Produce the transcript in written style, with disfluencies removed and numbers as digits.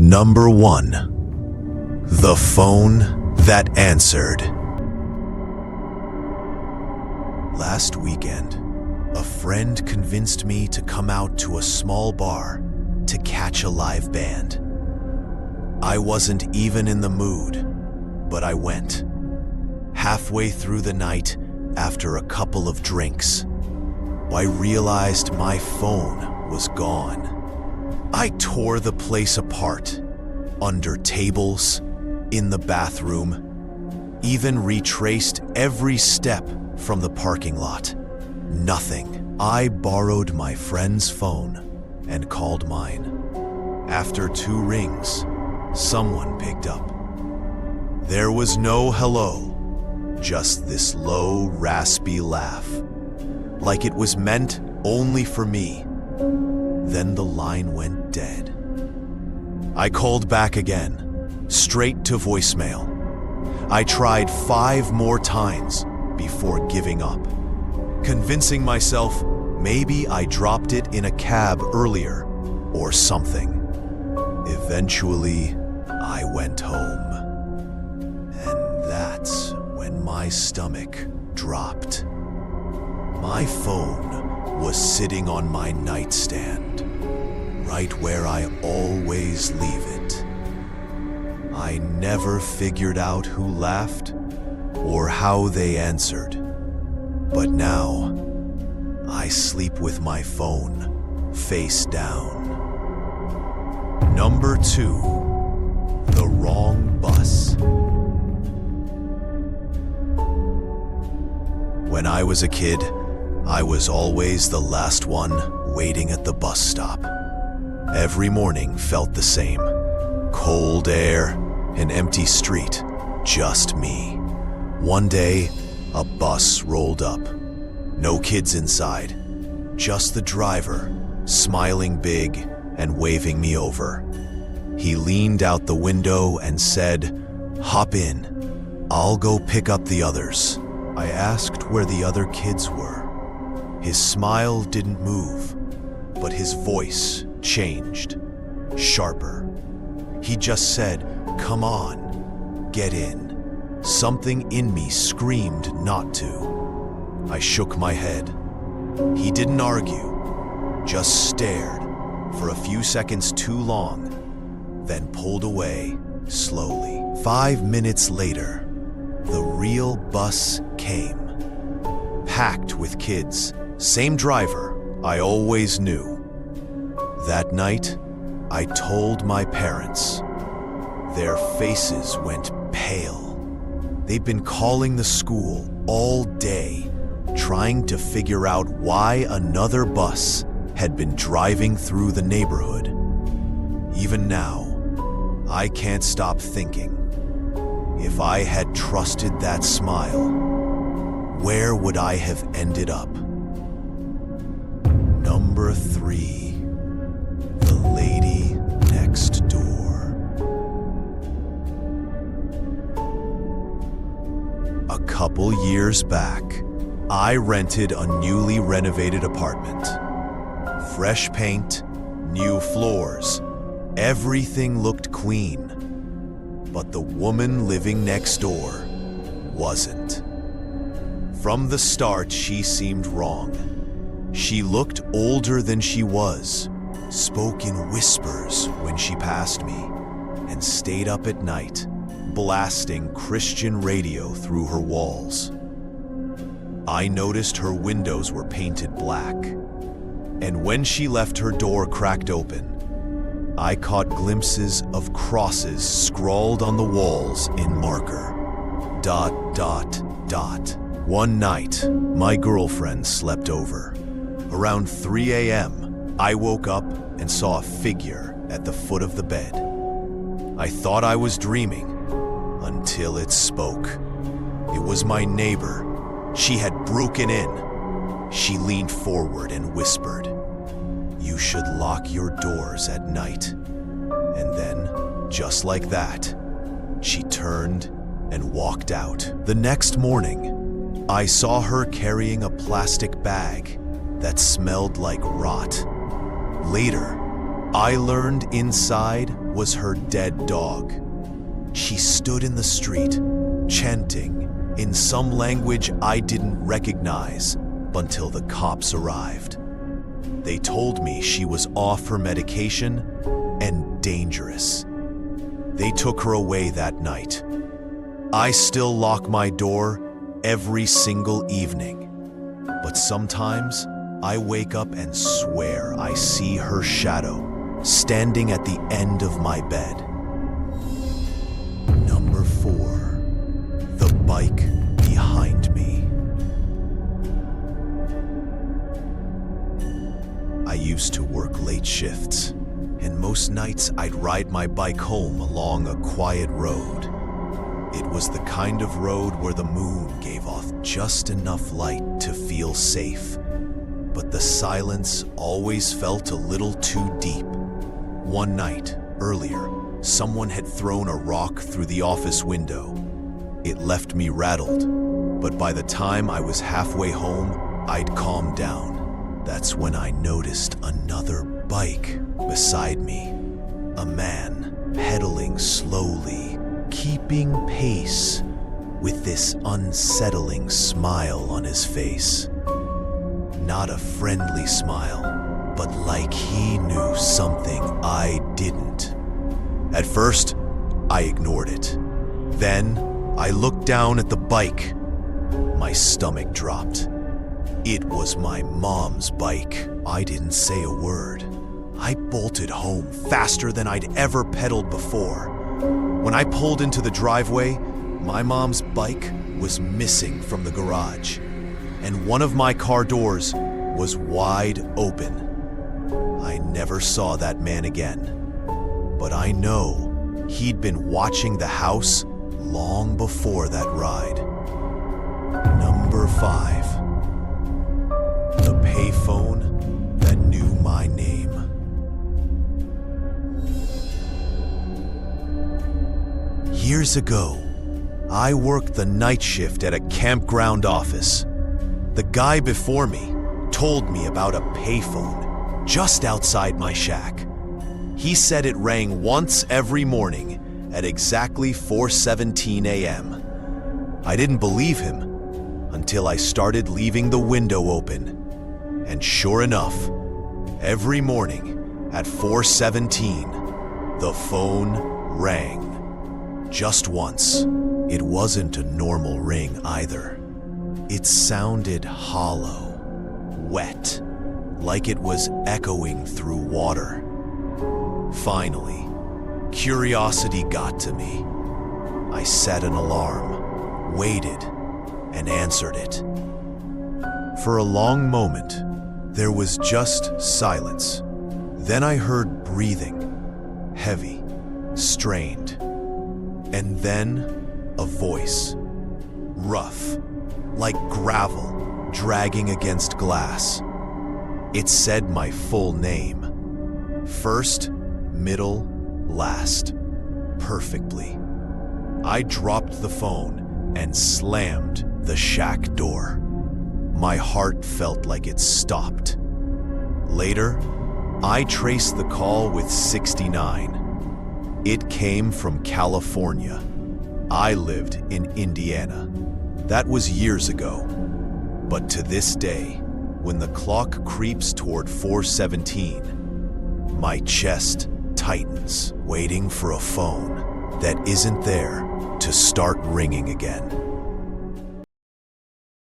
Number 1. The phone that answered. Last weekend, a friend convinced me to come out to a small bar to catch a live band. I wasn't even in the mood, but I went. Halfway through the night, after a couple of drinks, I realized my phone was gone. I tore the place apart, under tables, in the bathroom, even retraced every step from the parking lot. Nothing. I borrowed my friend's phone and called mine. After 2 rings, someone picked up. There was no hello, just this low, raspy laugh, like it was meant only for me. Then the line went dead. I called back again, straight to voicemail. I tried 5 more times before giving up, convincing myself maybe I dropped it in a cab earlier or something. Eventually, I went home. And that's when my stomach dropped. My phone was sitting on my nightstand, right where I always leave it. I never figured out who laughed or how they answered, but now I sleep with my phone face down. Number 2, the wrong bus. When I was a kid, I was always the last one waiting at the bus stop. Every morning felt the same. Cold air, an empty street, just me. One day, a bus rolled up. No kids inside, just the driver, smiling big and waving me over. He leaned out the window and said, "Hop in. I'll go pick up the others." I asked where the other kids were. His smile didn't move, but his voice changed, sharper. He just said, "Come on, get in." Something in me screamed not to. I shook my head. He didn't argue, just stared for a few seconds too long, then pulled away slowly. 5 minutes later, the real bus came, packed with kids. Same driver I always knew. That night, I told my parents. Their faces went pale. They'd been calling the school all day, trying to figure out why another bus had been driving through the neighborhood. Even now, I can't stop thinking, if I had trusted that smile, where would I have ended up? Number 3, the lady next door. A couple years back, I rented a newly renovated apartment. Fresh paint, new floors, everything looked clean. But the woman living next door wasn't. From the start, she seemed wrong. She looked older than she was, spoke in whispers when she passed me, and stayed up at night, blasting Christian radio through her walls. I noticed her windows were painted black, and when she left her door cracked open, I caught glimpses of crosses scrawled on the walls in marker. ... One night, my girlfriend slept over. Around 3 a.m., I woke up and saw a figure at the foot of the bed. I thought I was dreaming until it spoke. It was my neighbor. She had broken in. She leaned forward and whispered, "You should lock your doors at night." And then, just like that, she turned and walked out. The next morning, I saw her carrying a plastic bag that smelled like rot. Later, I learned inside was her dead dog. She stood in the street, chanting in some language I didn't recognize until the cops arrived. They told me she was off her medication and dangerous. They took her away that night. I still lock my door every single evening, but sometimes I wake up and swear I see her shadow standing at the end of my bed. Number 4, the bike behind me. I used to work late shifts, and most nights I'd ride my bike home along a quiet road. It was the kind of road where the moon gave off just enough light to feel safe, but the silence always felt a little too deep. One night, earlier, someone had thrown a rock through the office window. It left me rattled, but by the time I was halfway home, I'd calmed down. That's when I noticed another bike beside me. A man pedaling slowly, keeping pace, with this unsettling smile on his face. Not a friendly smile, but like he knew something I didn't. At first, I ignored it. Then, I looked down at the bike. My stomach dropped. It was my mom's bike. I didn't say a word. I bolted home faster than I'd ever pedaled before. When I pulled into the driveway, my mom's bike was missing from the garage, and one of my car doors was wide open. I never saw that man again, but I know he'd been watching the house long before that ride. Number 5, the payphone that knew my name. Years ago, I worked the night shift at a campground office. The guy before me told me about a payphone just outside my shack. He said it rang once every morning at exactly 4:17 a.m. I didn't believe him until I started leaving the window open. And sure enough, every morning at 4:17, the phone rang. Just once. It wasn't a normal ring either. It sounded hollow, wet, like it was echoing through water. Finally, curiosity got to me. I set an alarm, waited, and answered it. For a long moment, there was just silence. Then I heard breathing, heavy, strained. And then a voice, rough, like gravel dragging against glass. It said my full name, first, middle, last, perfectly. I dropped the phone and slammed the shack door. My heart felt like it stopped. Later, I traced the call with 69. It came from California. I lived in Indiana. That was years ago. But to this day, when the clock creeps toward 4:17, my chest tightens, waiting for a phone that isn't there to start ringing again.